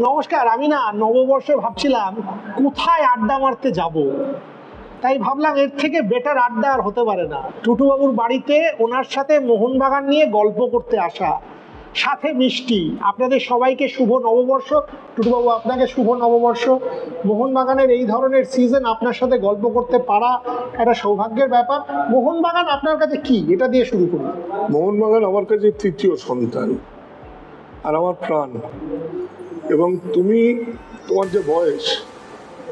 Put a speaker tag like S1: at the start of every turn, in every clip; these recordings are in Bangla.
S1: নমস্কার। আমি না নববর্ষে ভাবছিলাম কোথায় আড্ডা মারতে যাব, তাই ভাবলাম এর থেকে বেটার আড্ডা আর হতে পারে না। টুটুবাবুর বাড়িতে ওনার সাথে মোহনবাগান নিয়ে গল্প করতে আসা, সাথে মিষ্টি। আপনাদের সবাইকে শুভ নববর্ষ। টুটুবাবু, আপনাকে শুভ নববর্ষ। মোহনবাগানের এই ধরনের সিজন আপনার সাথে গল্প করতে পারা একটা সৌভাগ্যের ব্যাপার। মোহনবাগান আপনার কাছে কি, এটা দিয়ে শুরু করি।
S2: মোহনবাগান আমার কাছে তৃতীয় সন্তান আর আমার প্রাণ। এবং তোমার যে বয়স,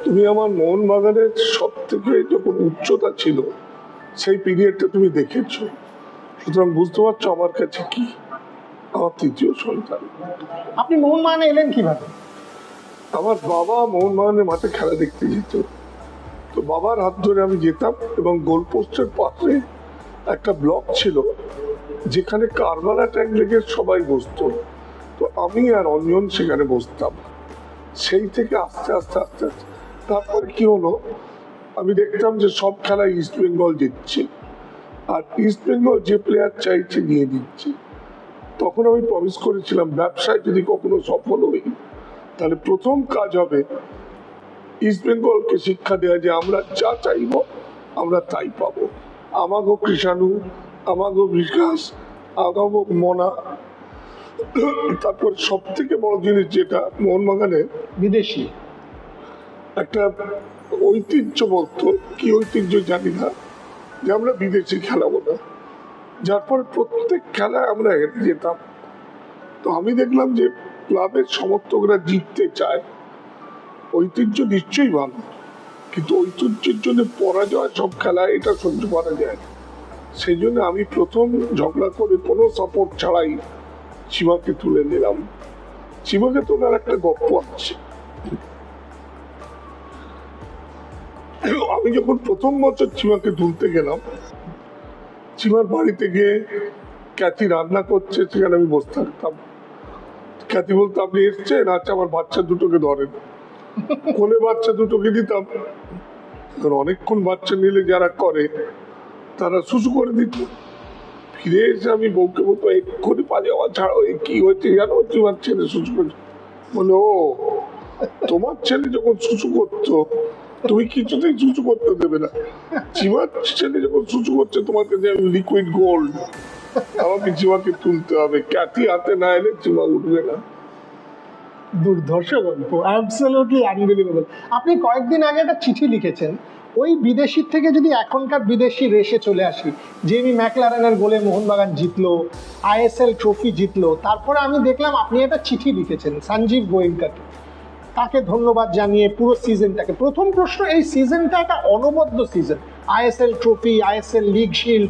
S2: তুমি আমার মোহনবাগানের সব থেকে যখন উচ্চতা ছিল সেই পিরিয়ডটা তুমি দেখেছো, সুতরাং বুঝতে পারছো আমার কাছে কি, আমার তৃতীয় সন্তান।
S1: আপনি মোহনবাগানে এলেন কিভাবে?
S2: আমার বাবা মোহনবাগানের মাঠে খেলা দেখতে যেত, তো বাবার হাত ধরে আমি যেতাম এবং গোলপোস্টের পাশে একটা ব্লক ছিল যেখানে কারবালা ট্যাঙ্ক লেগে সবাই বসতো, তো আমি আর অঞ্জন সেখানে বসতাম। সেই থেকে আস্তে আস্তে আস্তে আস্তে তারপরে কি হলো, আমি দেখতাম যে সব খেলায় ইস্ট বেঙ্গল জিতছে আর ইস্ট বেঙ্গল যে প্লেয়ার চাইছে নিয়ে দিচ্ছে। তখন আমি প্রমিস করেছিলাম ব্যবসায় যদি কখনো সফল হই তাহলে প্রথম কাজ হবে ইস্ট বেঙ্গলকে শিক্ষা দেওয়া যে আমরা যা চাইবো আমরা তাই পাবো। আমাগো কৃষাণু, আমাগো বিকাশ, আগামো মনা। তারপর সব থেকে বড় জিনিস যেটা মোহনবাগানে
S1: বিদেশি
S2: একটা ঐতিহ্য, বলতো কি ঐতিহ্য জানি না, যে আমরা বিদেশি খেলাবো না, যার ফলে প্রত্যেক খেলায় আমরা হেরে যেতাম। তো আমি দেখলাম যে ক্লাবের সমর্থকরা জিততে চায়, ঐতিহ্য নিশ্চয়ই ভালো, কিন্তু ঐতিহ্যের জন্য পরাজয় সব খেলায় এটা সহ্য করা যায়। সেই জন্য আমি প্রথম ঝগড়া করে কোনো সাপোর্ট ছাড়াই চিমাকে তুলে নিলাম। চিমাকে তোলার একটা গল্প আছে। আমি যখন প্রথম বছর চিমাকে তুলতে গেলাম, চিমার বাড়িতে গিয়ে ক্যাথি রান্না করছে, সেখানে আমি বসে থাকতাম। ক্যাথি বলতো আপনি এসছেন, আচ্ছা আমার বাচ্চা দুটোকে ধরেন। কোলে বাচ্চা দুটোকে দিতাম, অনেকক্ষণ বাচ্চা নিলে যারা করে তারা শুশু করে দিত। ফিরে এসে আমি বউকে বলতো এক্ষুনি পাজামা ছাড়াও, কি হয়েছে জানো, তোমার ছেলে শুশু করছে। বলে ও, তোমার ছেলে যখন শুশু করতো তুমি কিছুতেই শুশু করতে দেবে না, চিমার ছেলে যখন শুশু করছে তোমার কাছে লিকুইড গোল্ড, আমাকে চিমাকে তুলতে হবে, ক্যাথি হাতে না এলে চিমা উঠবে না।
S1: দুর্ধর্ষ গল্প, অ্যাবসলিউটলি আনবিলিভেবল। আপনি কয়েকদিন আগে একটা চিঠি লিখেছেন, ওই বিদেশির থেকে যদি এখনকার বিদেশি রেসে চলে আসি, জেমি ম্যাকলারেনের গোলে মোহনবাগান জিতলো, আইএসএল ট্রফি জিতলো, তারপরে আমি দেখলাম আপনি একটা চিঠি লিখেছেন সঞ্জীব গোয়েঙ্কাকে, তাকে ধন্যবাদ জানিয়ে পুরো সিজনটাকে। প্রথম প্রশ্ন, এই সিজনটা একটা অনবদ্য season, ISL trophy, ISL league shield,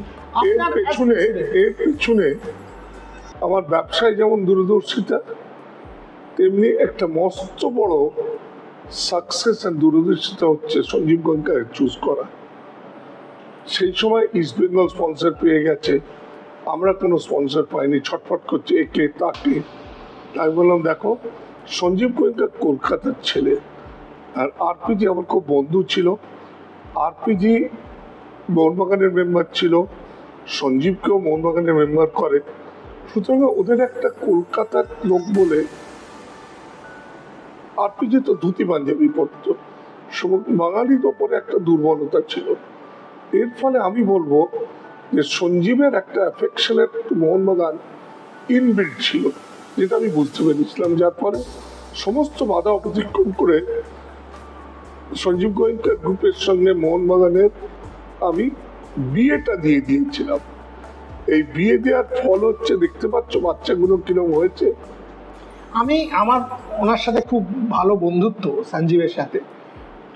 S2: এর পেছনে আমার ব্যবসায় যেমন দূরদর্শিতা, তেমনি একটা মস্ত বড় সাকসেস আর দূরদর্শিতা হচ্ছে সঞ্জীব গোয়েঙ্কাকে চুজ করা। সেই সময় ইস্ট বেঙ্গল স্পন্সর পেয়ে গেছে, আমরা কোনো স্পন্সর পাইনি, ছটফট করছে একে তাকে। আমি বললাম দেখো, সঞ্জীব গোয়েঙ্কা কলকাতার ছেলে, আর আরপিজি আমার খুব বন্ধু ছিল, আরপিজি মোহনবাগানের মেম্বার ছিল, সঞ্জীবকেও মোহনবাগানের মেম্বার করে, সুতরাং ওদের একটা কলকাতার লোক বলে। আরপিজি তো ধুতি পাঞ্জাবি পরতো, বাঙালির ওপরে একটা দুর্বলতা ছিল। এর ফলে আমি বলবো যে সঞ্জীবের একটা অ্যাফেকশনের মোহনবাগান ইনবিল্ড ছিল, যেটা আমি বুঝতে পেরেছিলাম, যার ফলে সমস্ত বাধা অতিক্রম করে সঞ্জীব গোয়েঙ্কার গ্রুপের সঙ্গে মোহনবাগানের আমি বিয়েটা দিয়ে দিয়েছিলাম। এই বিয়ে দেওয়ার ফল হচ্ছে, দেখতে পাচ্ছ বাচ্চাগুলো কিরকম হয়েছে।
S1: আমার ওনার সাথে খুব ভালো বন্ধুত্ব সঞ্জীবের সাথে,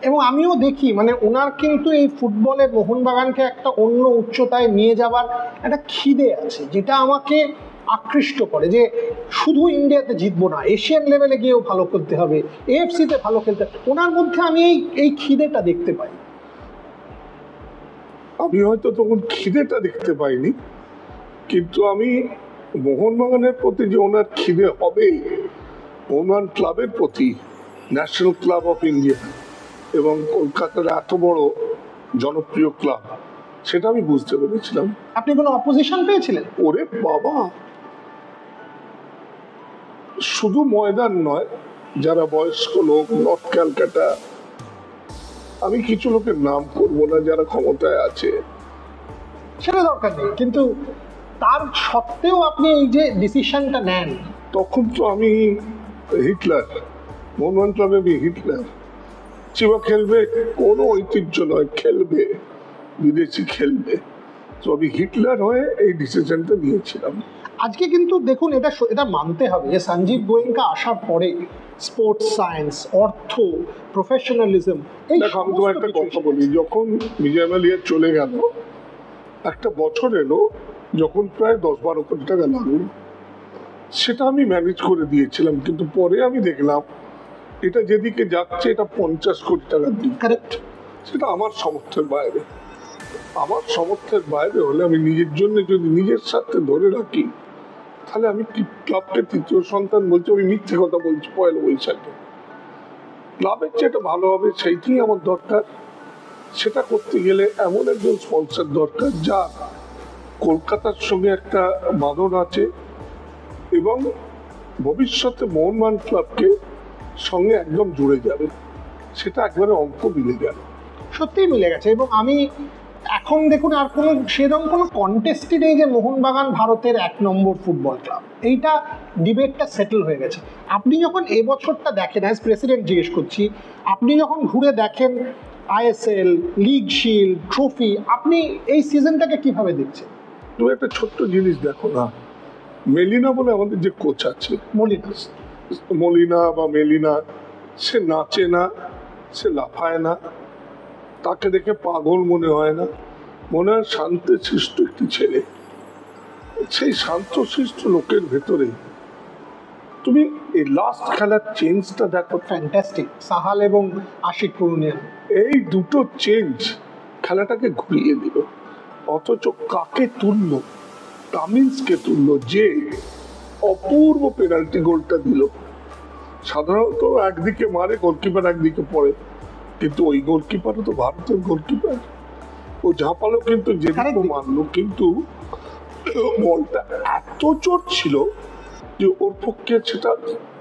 S1: এবং আমিও দেখি মানে ওনার কিন্তু এই ফুটবলে মোহনবাগানকে একটা অন্য উচ্চতায় নিয়ে যাবার একটা খিদে আছে, যেটা আমাকে আকৃষ্ট করে, যে শুধু ইন্ডিয়াতে জিতবো না, এশিয়ান লেভেলে গিয়েও ভালো খেলতে হবে, এএফসিতে ভালো খেলতে হবে। ওনার মধ্যে আমি এই খিদেটা দেখতে পাই।
S2: আমি হয়তো তখন খিদেটা দেখতে পাইনি, কিন্তু আমি মোহনবাগানের প্রতি যে ওনার খিদে হবে, মোহনবাগান ক্লাবের প্রতি, ন্যাশনাল ক্লাব অফ ইন্ডিয়া এবং কলকাতার এত বড় জনপ্রিয় ক্লাব, সেটা আমি বুঝতে পেরেছিলাম।
S1: আপনি কোনো অপোজিশন পেয়েছিলেন?
S2: ওরে বাবা, শুধু ময়দান নয়, যারা বয়স্ক লোক, নর্থ ক্যালকাটা, আমি কিছু লোকের নাম করবো না যারা ক্ষমতায় আছে,
S1: সেটা দরকার নেই, কিন্তু তার সত্ত্বেও আপনি এই যে ডিসিশনটা নেন,
S2: তখন তো আমি হিটলার, মোহনবাগান ক্লাবে আমি হিটলার। চিবা খেলবে, কোনো ঐতিহ্য নয়, খেলবে, বিদেশি খেলবে, তো আমি হিটলার হয়ে এই ডিসিশনটা নিয়েছিলাম।
S1: আজকে কিন্তু দেখুন এটা মানতে হবে যে সঞ্জীব গোয়েঙ্কা আসার পরে স্পোর্টস সায়েন্স, অর্থ, প্রফেশনালিজম, এই
S2: দেখো আমি তোমার একটা কথা বলি, যখন মিজাম আলিয়া চলে গেল, একটা বছর এলো যখন প্রায় 10-12 কোটি টাকা লাগলো, সেটা আমি ম্যানেজ করে দিয়েছিলাম, কিন্তু পরে আমি দেখলাম এটা যেদিকে যাচ্ছে এটা 50 কোটি টাকার দিক।
S1: কারেক্ট।
S2: সেটা আমার সামর্থ্যের বাইরে। আমার সামর্থ্যের বাইরে হলে আমি নিজের জন্য যদি নিজের সাথে ধরে রাখি, তাহলে আমি কি ক্লাবকে তৃতীয় সন্তান বলছি? আমি মিথ্যে কথা বলছি পয়লা বৈশাখে? ক্লাবের যেটা ভালো হবে সেইটাই আমার দরকার। সেটা করতে গেলে এমন একজন স্পন্সর দরকার যার কলকাতার সঙ্গে একটা বাঁধন আছে এবং ভবিষ্যতে মোহনবাগান ক্লাবকে সঙ্গে একদম জুড়ে যাবে, সেটা একবারে অঙ্ক মিলে গেল।
S1: সত্যিই মিলে গেছে। এবং আমি এখন দেখুন আর কোনো সেরকম কোনো কন্টেস্টই নেই যে মোহনবাগান ভারতের 1 নম্বর ফুটবল ক্লাব, এইটা ডিবেটটা সেটেল হয়ে গেছে। আপনি যখন এবছরটা দেখেন, অ্যাজ প্রেসিডেন্ট জিজ্ঞেস করছি, আপনি যখন ঘুরে দেখেন আইএসএল, লিগ শিল্ড, ট্রফি, আপনি এই সিজনটাকে কিভাবে দেখছেন?
S2: তুমি একটা ছোট্ট জিনিস দেখো না, মেলিনা বলে আমাদের যে কোচ আছে,
S1: মলিনাস,
S2: মলিনা বা মেলিনা, সে নাচে না, সে লাফায় না, তাকে দেখে পাগল মনে হয় না, মনে হয় শান্তশিষ্ট একটি ছেলে। সেই শান্তশিষ্ট লোকের ভেতরে তুমি এই লাস্ট খেলার চেঞ্জটা দেখো,
S1: ফ্যান্টাস্টিক। সাহাল এবং আশিক পুরুনিয়া,
S2: এই দুটো চেঞ্জ খেলাটাকে ঘুরিয়ে দিল। অথচ কাকে তুললো? কামিন্সকে তুললো, যে অপূর্ব পেনাল্টি গোলটা দিল। সাধারণত একদিকে মারে গোলকিপার, একদিকে পড়ে, কিন্তু ওই গোলকিপারও তো ভারতের গোলকিপার, ও ঝাঁপালো কিন্তু যেদিকে মারলো, কিন্তু বলটা এত জোর ছিল যে ওর পক্ষে সেটা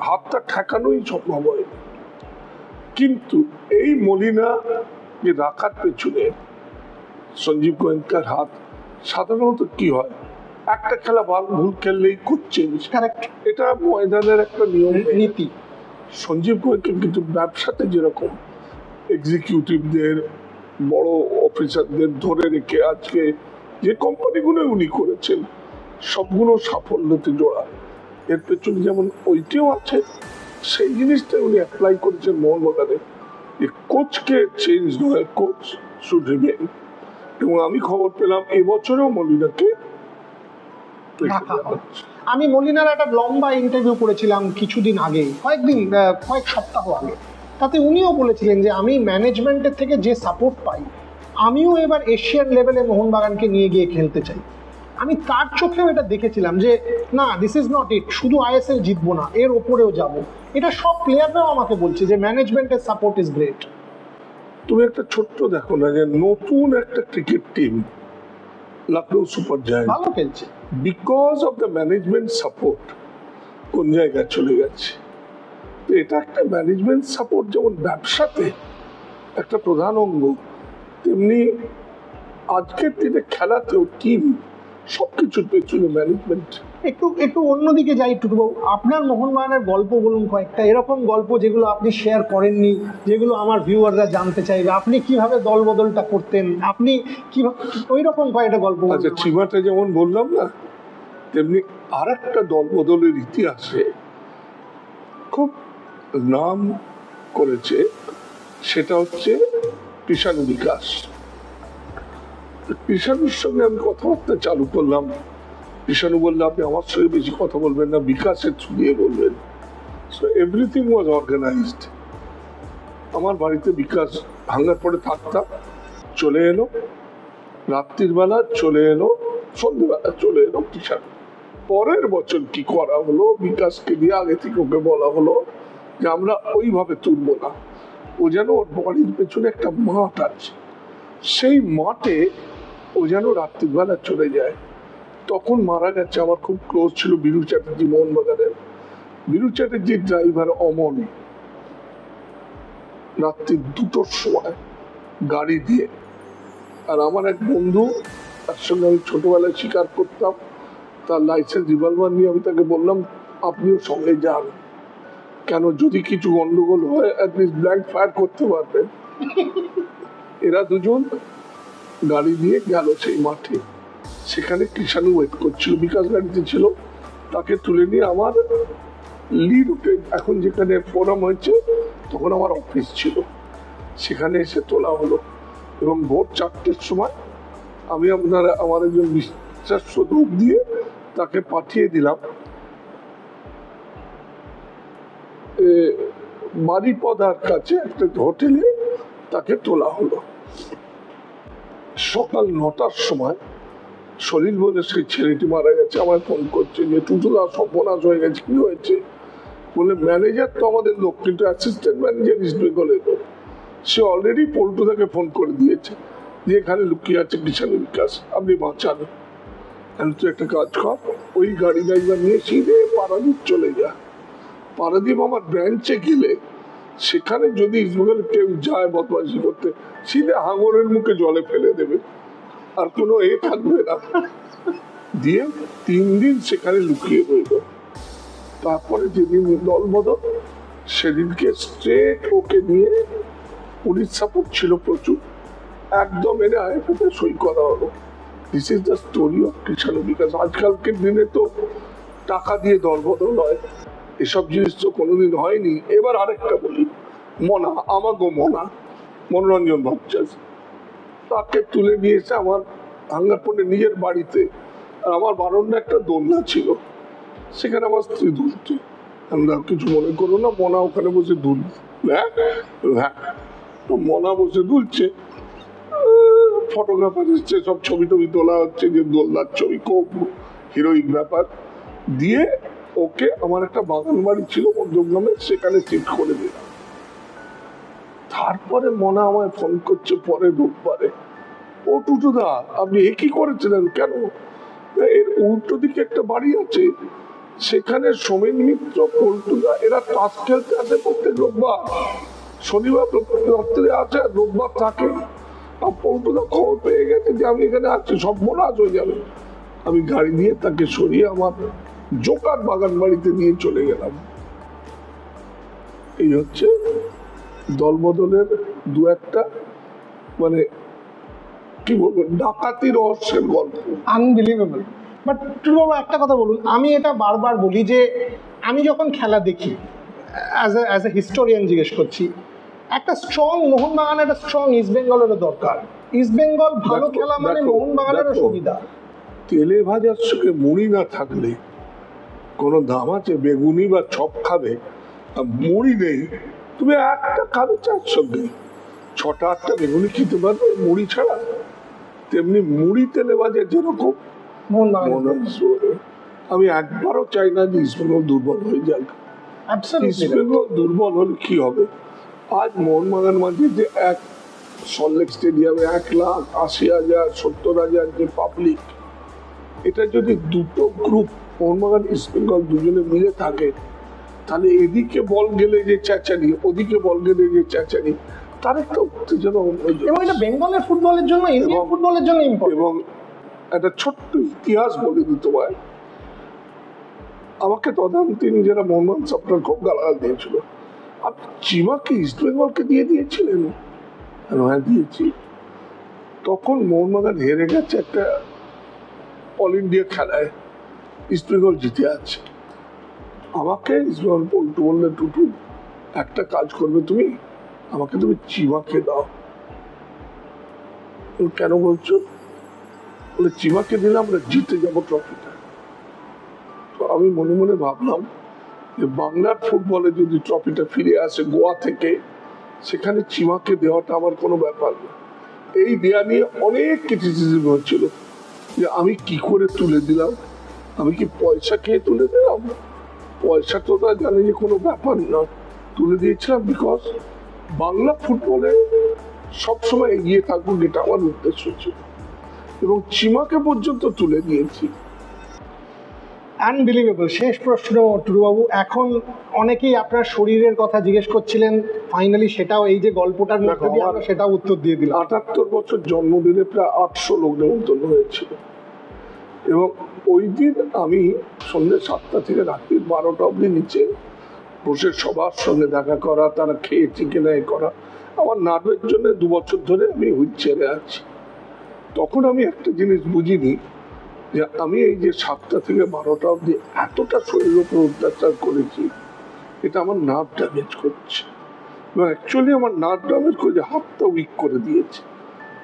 S2: হাতটা ঠেকানোই সম্ভব হয়নি। কিন্তু এই মলিনা যে রাখার পেছনে সঞ্জীব গোয়েঙ্কার হাত, সাধারণত কি হয়, একটা খেলা ভুল খেললেই করছেন, এটা ময়দানের একটা নিয়ম
S1: নীতি।
S2: সঞ্জীব গোয়েঙ্কা কিন্তু ব্যবসাতে যেরকম এক্সিকিউটিভদের, বড় অফিসারদের ধরে রেখে আজকে যে কোম্পানিগুলো উনি করেছেন সবগুলো সাফল্যতে জোড়া, এর পেছনে যেমন ওইটিও আছে, সেই জিনিসটা উনি অ্যাপ্লাই করেছেন মোহনবাগানে। কোচকে চেঞ্জ নয়, কোচ শুড রিমেইন। এবং আমি খবর পেলাম এবছরেও মলিনাকে
S1: রাখা হয়। আমি মলিনার একটা লম্বা ইন্টারভিউ করেছিলাম কিছুদিন আগে, কয়েক সপ্তাহ আগে। তাতে উনিও বলেছিলেন যে আমি ম্যানেজমেন্টের থেকে যে সাপোর্ট পাই, আমিও এবার এশিয়ান লেভেলে মোহনবাগানকে নিয়ে গিয়ে খেলতে চাই। আমি তার চোখেও এটা দেখেছিলাম যে না, দিস ইজ নট ইট, শুধু আইএসএল জিতবো না, এর ওপরেও যাব। এটা সব প্লেয়াররাও আমাকে বলছে যে ম্যানেজমেন্টের সাপোর্ট ইজ গ্রেট।
S2: তুমি একটা ছোট্ট দেখো না, যে নতুন একটা cricket team Lucknow super giant
S1: ভালো খেলছে,
S2: because of the management support কোন জায়গায় চলে গেছে। তো এটা একটা ম্যানেজমেন্ট সাপোর্ট যেমন ব্যবসাতে একটা প্রধান অঙ্গ, তেমনি আজকের দিনে খেলাতেও টিম সবকিছুর পেছনে ম্যানেজমেন্ট।
S1: একটু অন্যদিকে যাই টুটুবাবু, আপনার মোহনবাগানের গল্প বলুন কয়েকটা, এরকম গল্প যেগুলো আপনি শেয়ার করেননি, যেগুলো আমার ভিউয়াররা জানতে চাইবে। আপনি কিভাবে দল বদলটা করতেন, আপনি কিভাবে, ওই রকম কয়েকটা গল্প।
S2: আচ্ছা, চিমাটা যেমন বললাম না, তেমনি আর একটা দল বদলের ইতিহাসে খুব নাম করেছে, সেটা হচ্ছে কৃষাণু বিকাশ। কৃষাণুর সঙ্গে আমি কথাবার্তা চালু করলাম, কৃষাণু বললে আপনি আমার সঙ্গে বেশি কথা বলবেন না, বিকাশের থ্রু দিয়ে বলবেন। So everything was organised. আমার বাড়িতে বিকাশ ভাঙার পরে থাকতাম, চলে এলো রাত্রির বেলা, চলে এলো সন্ধ্যেবেলা, চলে এলো কৃষাণু। পরের বছর কি করা হলো, বিকাশকে দিয়ে আগে থেকে ওকে বলা হলো যে আমরা ওইভাবে তুলবো না, ও যেন ওর বাড়ির পেছনে একটা মাঠ আছে, সেই মাঠে ও যেন রাত্রিবেলা চলে যায়। তখন মারা গেছে, আমার খুব ক্লোজ ছিল বিরু চ্যাটার্জি, মোহনবাগানের বিরু চ্যাটার্জির ড্রাইভার অমন, রাত্রি 2টোর সময় গাড়ি দিয়ে। আর আমার এক বন্ধু, তার সঙ্গে আমি ছোটবেলায় শিকার করতাম, তার লাইসেন্স রিভলভার নিয়ে আমি তাকে বললাম আপনিও সঙ্গে যান, কেন যদি কিছু গন্ডগোল হয় অ্যাটলিস্ট ব্ল্যাঙ্ক ফায়ার করতে পারবেন। এরা দুজন গাড়ি নিয়ে গেল সেই মাঠে। সেখানে কৃষাণু ওয়েট করছিল, বিকাশ গাড়িতে ছিল। তাকে তুলে নিয়ে আমার লি রুটে, এখন যেখানে ফোরাম হয়েছে তখন আমার অফিস ছিল, সেখানে এসে তোলা হলো। এবং ভোর 4টের সময় আমি আমার একজন বিশ্বাস্য লোক দিয়ে তাকে পাঠিয়ে দিলাম বাড়িপদার কাছে একটা হোটেলে, তাকে তোলা হলো। সকাল 9টার সময় সলিল বলে সেই ছেলেটি মারা গেছে, আমায় ফোন করছে যে টুটুলা সর্বনাশ হয়ে গেছে, কি হয়েছে? বলে ম্যানেজার তো আমাদের লোক, কিন্তু অ্যাসিস্ট্যান্ট ম্যানেজার ইস্ট বেঙ্গলের লোক, সে অলরেডি পল্টুদাকে ফোন করে দিয়েছে যে এখানে লুকিয়ে আছে কৃষাণু বিকাশ, আপনি বাঁচান। আমি তো একটা কাজ কর, ওই গাড়ি ড্রাইভার নিয়ে সিধে পারাদ্বীপ চলে যা। পারাদ্বীপ আমার ব্রাঞ্চে গেলে সেখানে যদি ইস্টবেঙ্গল কেউ যায় বদমাইশি করতে, সিধে হাঙরের মুখে জলে ফেলে দেবে, আর কোনো থাকবে না। দিয়ে 3 দিন সেখানে লুকিয়ে রইল। তারপরে যেদিন দল বদল, সেদিনকে স্ট্রেট ওকে নিয়ে পুলিশ সাপোর্ট ছিল প্রচুর, একদম এনে আইএফএতে সই করা হলো। This is the story of Krishanu Bikash. আজকালকের দিনে তো টাকা দিয়ে দল বদল হয়, এসব জিনিস তো কোনোদিন হয়নি। এবার আরেকটা বলি, মনা, আমাগো মনা, মনোরঞ্জন ভট্টাচার্য, তাকে তুলে নিয়ে এসে আমার হাঙ্গারপুরে নিজের বাড়িতে, আর আমার বারান্দা একটা দোলনা ছিল, সেখানে আমার স্ত্রী দুলছে। আমরা কিছু মনে করো না, মনা ওখানে বসে দুল, হ্যাঁ হ্যাঁ, তো মনা বসে দুলছে, ফটোগ্রাফার এসছে, সব ছবি টবি তোলা হচ্ছে, যে দোলনার ছবি, খুব হিরোইক ব্যাপার। দিয়ে ওকে আমার একটা বাগান বাড়ি ছিল মধ্যমগ্রামে, সেখানে শিফট করে দিলাম। তারপরে মনা আমায় ফোন করছে পরে রোববারে, ও টুটুদা আপনি এ কি করেছিলেন? কেন? এর উল্টো দিকে একটা বাড়ি আছে, সেখানে সোমেন মিত্র, পল্টুদা এরা তাস খেলতে আসে প্রত্যেক রোববার, শনিবার রাত্রে আছে, রোববার থাকে। আর পল্টুদা খবর পেয়ে গেছে যে আমি এখানে আছি, সব মনাজ হয়ে যাবে। আমি গাড়ি দিয়ে তাকে সরিয়ে আমার জোকার বাগান বাড়িতে নিয়ে চলে গেলাম। এই হচ্ছে দলবদলের দু একটা, মানে কি বলবো, ডাকাতি রহস্যের গল্প।
S1: আনবিলিভেবল। বাট টুটুবাবু একটা কথা বলুন, আমি এটা বারবার বলি যে আমি যখন খেলা দেখি, অ্যাজ এ হিস্টোরিয়ান জিজ্ঞেস করছি, একটা স্ট্রং মোহনবাগান, একটা স্ট্রং ইস্ট বেঙ্গলেরও দরকার। ইস্ট বেঙ্গল ভালো খেলা মানে মোহনবাগানেরও সুবিধা।
S2: তেলে ভাজার সঙ্গে মুড়ি না থাকলে কোনো দাম আছে? বেগুনি বা চপ খাবে, আর মুড়ি নেই, তুমি একটা খাবে চার সঙ্গে, 6-8টা বেগুনি খেতে পারবে মুড়ি ছাড়া। তেমনি মুড়ি তেলে ভাজা যেরকম
S1: মোহনবাগান,
S2: আমি একবারও চাই না যে ইস্টবেঙ্গল দুর্বল হয়ে যাক। ইস্টবেঙ্গল দুর্বল হলে কি হবে? আজ মোহনবাগান মাঝে যে এক সল্টলেক স্টেডিয়ামে 1,80,000 70,000 যে পাবলিক, এটা যদি দুটো গ্রুপ মোহনবাগান ইস্টবেঙ্গল দুজনে মিলে থাকে, তাহলে এদিকে বল গেলে যে চেঁচানি, ওদিকে বল গেলে যে চেঁচানি, তার একটা উত্তেজনা,
S1: এবং এটা বেঙ্গলের ফুটবলের জন্য, ইন্ডিয়ান ফুটবলের জন্য ইম্পর্টেন্ট।
S2: এবং একটা ছোট্ট ইতিহাস বলে দিতে হয়, আমাকে তদানীন্তন যারা মোহনবাগান সাপোর্টার খুব গালাগাল দিয়েছিল, আপনি চিমাকে ইস্ট বেঙ্গলকে দিয়ে দিয়েছিলেন। হ্যাঁ দিয়েছি। তখন মোহনবাগান হেরে গেছে একটা অল ইন্ডিয়া খেলায়, ইস্ট বেঙ্গল জিতে আছে। আমাকে ইস্ট বেঙ্গল পল্টু বললে, টুটু একটা কাজ করবে তুমি, আমাকে তুমি চিমাকে দাও। কেন বলছো? বলে চিমাকে দিলে আমরা জিতে যাবো ট্রফিটা। তো আমি মনে মনে ভাবলাম যে বাংলার ফুটবলে যদি ট্রফিটা ফিরে আসে গোয়া থেকে, সেখানে চিমাকে দেওয়াটা আমার কোনো ব্যাপার না। এই দেয়া নিয়ে অনেক ক্রিটিসিজম হচ্ছিল যে আমি কি করে তুলে দিলাম, আমি কি পয়সা খেয়ে তুলে দিলাম? পয়সা তো তারা জানে যে কোনো ব্যাপার না, তুলে দিয়েছিলাম বিকজ বাংলা ফুটবলে সবসময় এগিয়ে থাকবো, এটা আমার উদ্দেশ্য ছিল, এবং চিমাকে পর্যন্ত তুলে দিয়েছি।
S1: আনবিলিভেবল। শেষ প্রশ্ন টুরুবাবু, এখন অনেকেই আপনার শরীরের কথা জিজ্ঞেস করছিলেন, ফাইনালি সেটাও এই যে গল্পটার মধ্যে দিয়ে আমরা সেটাও উত্তর দিয়ে দিলাম।
S2: 78 বছর জন্মদিনে প্রায় 800 লোক নেমন্তন্ন হয়েছিল, এবং ওই দিন আমি সন্ধ্যে 7টা থেকে রাত্রি 12টা অবধি নিচে বসে সবার সঙ্গে দেখা করা, তারা খেয়েছি কিনা এ করা। আমার নার্ভের জন্য 2 বছর ধরে আমি হুইল চেয়ারে আছি। তখন আমি একটা জিনিস বুঝিনি যে আমি এই যে 7টা থেকে 12টা অবধি এতটা শরীরের উপর অত্যাচার করেছি, এটা আমার নার্ভ ড্যামেজ করছে, এবং অ্যাকচুয়ালি আমার নার্ভ ড্যামেজ করে হাতটা উইক করে দিয়েছে,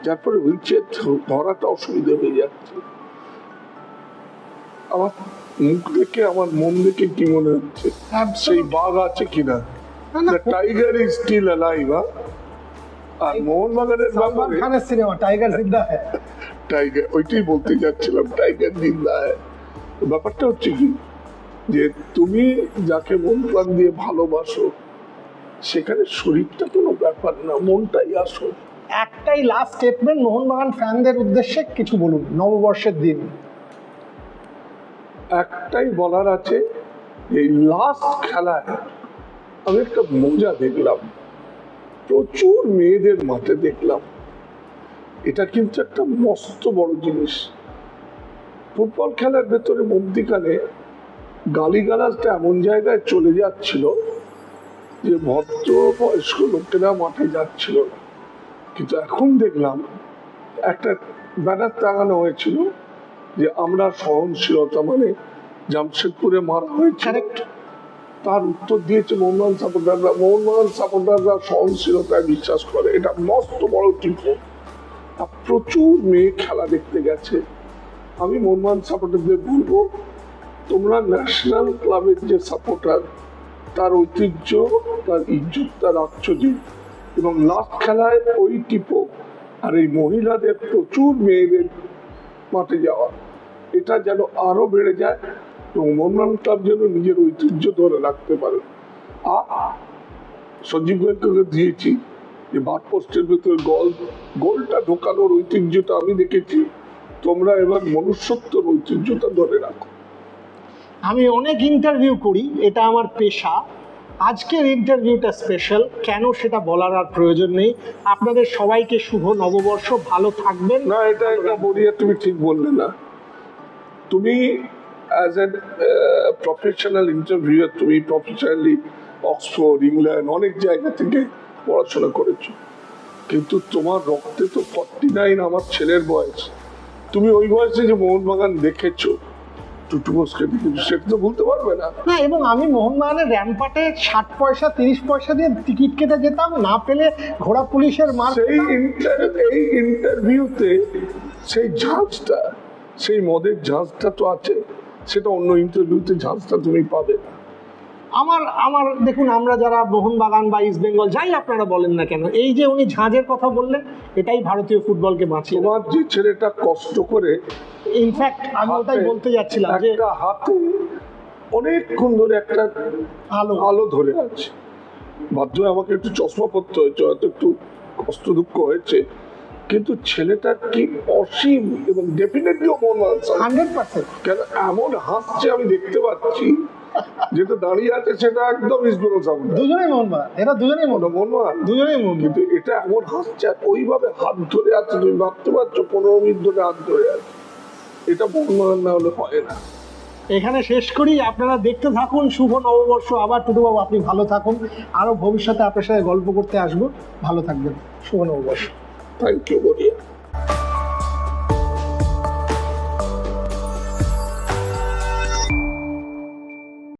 S2: যার ফলে হুইল চেয়ার ধরাটা অসুবিধা হয়ে যাচ্ছে। আমার মুখ দেখে আমার মন দেখে কি মনে হচ্ছে, সেই বাঘ আছে কিনা, টাইগার ইজ স্টিল অ্যালাইভ। আর মোহনবাগানের
S1: সালমান
S2: ব্যাপারে
S1: খানের সিনেমা টাইগার জিন্দা হ্যায়।
S2: টাইগার, ওইটাই বলতে যাচ্ছিলাম, টাইগার জিন্দা হ্যায়। ব্যাপারটা হচ্ছে কি, যে তুমি যাকে মন প্রাণ দিয়ে ভালোবাসো, সেখানে শরীরটা কোনো ব্যাপার না, মনটাই আসল।
S1: একটাই লাস্ট স্টেটমেন্ট মোহনবাগান ফ্যানদের উদ্দেশ্যে কিছু বলুন, নববর্ষের দিন।
S2: একটাই বলার আছে, এই লাস্ট খেলায় আমি একটা মজা দেখলাম, প্রচুর মেয়েদের মাঠে দেখলাম। এটা কিন্তু একটা মস্ত বড় জিনিস। ফুটবল খেলার ভেতরে মধ্যিখানে গালিগালাজটা এমন জায়গায় চলে যাচ্ছিল যে ভদ্র বয়স্ক লোকেরা মাঠে যাচ্ছিল না, কিন্তু এখন দেখলাম একটা ব্যানার টাঙানো হয়েছিল যে আমরা সহনশীলতা, মানে জামশেদপুরে মারা হয়েছিল, তার উত্তর দিয়েছে মোহনবাগান সাপোর্টাররা। মোহনবাগান সাপোর্টাররা সহনশীলতায় বিশ্বাস করে, এটা মস্ত বড় টিপো। আর প্রচুর মেয়ে খেলা দেখতে গেছে। আমি মোহনবাগান সাপোর্টারদের বলবো, তোমরা ন্যাশনাল ক্লাবের যে সাপোর্টার, তার ঐতিহ্য, তার ইজ্জতটা রাখছো যে, এবং লাস্ট খেলায় ওই টিপো আর এই মহিলাদের প্রচুর মেয়েদের মাঠে যাওয়া, এটা যেন আরো বেড়ে যায়, এবং মোহনবাগান ক্লাব যেন নিজের ঐতিহ্য ধরে রাখতে পারে। সঞ্জীব গোয়েঙ্কাকে দিয়েছি যে বাট পোস্টের ভেতরে গোলটা ঢোকানোর ঐতিহ্যটা আমি দেখেছি, তোমরা এবার মনুষ্যত্বর ঐতিহ্যটা ধরে রাখো।
S1: আমি অনেক ইন্টারভিউ করি, এটা আমার পেশা। আজকের ইন্টারভিউটা স্পেশাল, কেন সেটা বলার আর প্রয়োজন নেই। আপনাদের সবাইকে শুভ নববর্ষ, ভালো থাকবেন।
S2: না, এটা বলিয়া তুমি ঠিক বললে না। তুমি অ্যাজ এ প্রফেশনাল ইন্টারভিউয়ার, তুমি প্রফেশনালি অক্সফোর্ড, ইংল্যান্ড, অনেক জায়গা থেকে পড়াশোনা করেছো, কিন্তু তোমার রক্তে তো 49 আমার ছেলের বয়স। তুমি ওই বয়সে যে মোহনবাগান দেখেছো, টুটু বোসকে দেখেছো, সেটা তো ভুলতে পারবে না।
S1: না, এবং আমি মোহনবাগানের র্যাম্পাটে 60 পয়সা 30 পয়সা দিয়ে টিকিট কেটে যেতাম, না পেলে ঘোড়া পুলিশের মার।
S2: এই ইন্টারভিউতে সেই ঝাঁজটা, সেই মদের ঝাঁজটা তো আছে, সেটা অন্য ইন্টারভিউতে ঝাঁজটা তুমি পাবে না।
S1: আমার দেখুন, আমরা যারা মোহনবাগান বা ইস্ট বেঙ্গল যাই আপনারা বলেন না কেন, এই যে উনি ঝাঁজের কথা বললেন, এটাই ভারতীয় ফুটবলকে বাঁচিয়ে।
S2: তোমার যে ছেলেটা কষ্ট করে,
S1: ইনফ্যাক্ট আমি ওটাই বলতে যাচ্ছিলাম যে
S2: একটা হাতে অনেকক্ষণ ধরে একটা আলো ধরে আছে, বাধ্য হয়ে আমাকে একটু চশমা পরতে হয়েছে, হয়তো একটু কষ্ট দুঃখ হয়েছে, কিন্তু ছেলেটার কি অসীম, এবং ডেফিনেটলি মন
S1: 100%।
S2: কেন এমন হাসছে আমি দেখতে পাচ্ছি, যেটা দাঁড়িয়ে আছে সেটা একদম ইসবেঙ্গল সাপোর্টার,
S1: দুজনেই মোহনবাগান, এরা দুজনেই
S2: মোহনবাগান,
S1: দুজনেই মোহনবাগান।
S2: কিন্তু এটা এমন হাসছে, আর ওইভাবে হাত ধরে আছে, তুমি ভাবতে পারছো 15 মিনিট ধরে হাত ধরে আছে, এটা মোহনবাগান না হলে হয় না।
S1: এখানে শেষ করি, আপনারা দেখতে থাকুন। শুভ নববর্ষ। আবার টুটুবাবু, আপনি ভালো থাকুন, আরো ভবিষ্যতে আপনার সাথে গল্প করতে আসবো। ভালো থাকবেন, শুভ নববর্ষ।
S2: থ্যাংক ইউ বলিয়া।